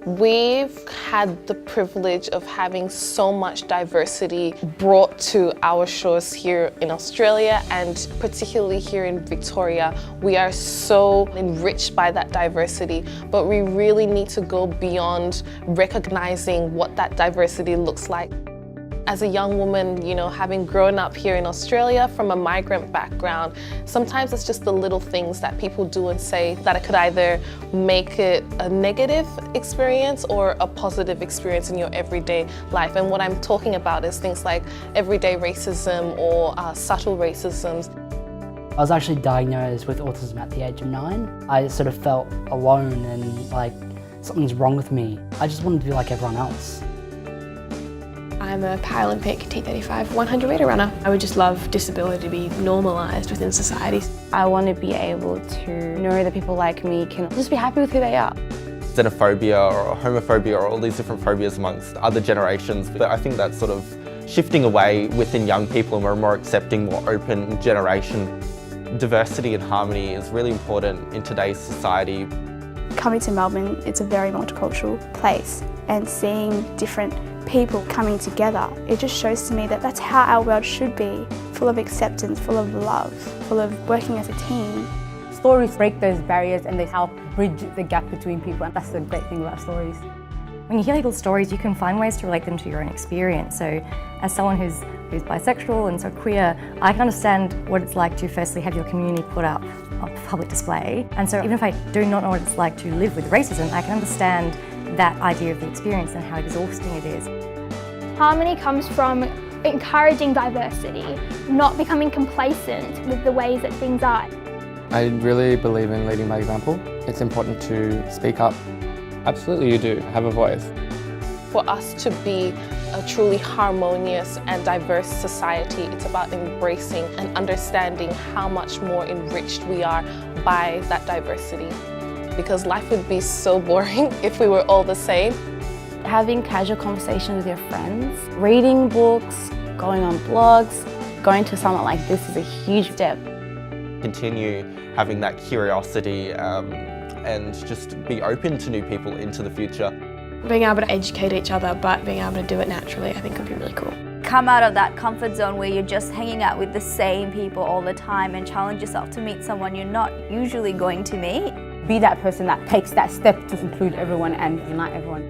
We've had the privilege of having so much diversity brought to our shores here in Australia, and particularly here in Victoria. We are so enriched by that diversity, but we really need to go beyond recognizing what that diversity looks like. As a young woman, having grown up here in Australia from a migrant background, sometimes it's just the little things that people do and say that it could either make it a negative experience or a positive experience in your everyday life. And what I'm talking about is things like everyday racism or subtle racisms. I was actually diagnosed with autism at the age of 9. I sort of felt alone and like something's wrong with me. I just wanted to be like everyone else. I'm a Paralympic T35 100 metre runner. I would just love disability to be normalised within society. I want to be able to know that people like me can just be happy with who they are. Xenophobia or homophobia or all these different phobias amongst other generations. But I think that's sort of shifting away within young people, and we're a more accepting, more open generation. Diversity and harmony is really important in today's society. Coming to Melbourne, it's a very multicultural place, and seeing different people coming together, it just shows to me that that's how our world should be, full of acceptance, full of love, full of working as a team. Stories break those barriers and they help bridge the gap between people, and that's the great thing about stories. When you hear people's stories, you can find ways to relate them to your own experience. So as someone who's bisexual and so queer, I can understand what it's like to firstly have your community put up on public display. And so even if I do not know what it's like to live with racism, I can understand that idea of the experience and how exhausting it is. Harmony comes from encouraging diversity, not becoming complacent with the ways that things are. I really believe in leading by example. It's important to speak up. Absolutely you do, have a voice. For us to be a truly harmonious and diverse society, it's about embracing and understanding how much more enriched we are by that diversity. Because life would be so boring if we were all the same. Having casual conversations with your friends, reading books, going on blogs, going to something like this is a huge step. Continue having that curiosity and just be open to new people into the future. Being able to educate each other, but being able to do it naturally, I think would be really cool. Come out of that comfort zone where you're just hanging out with the same people all the time and challenge yourself to meet someone you're not usually going to meet. Be that person that takes that step to include everyone and unite everyone.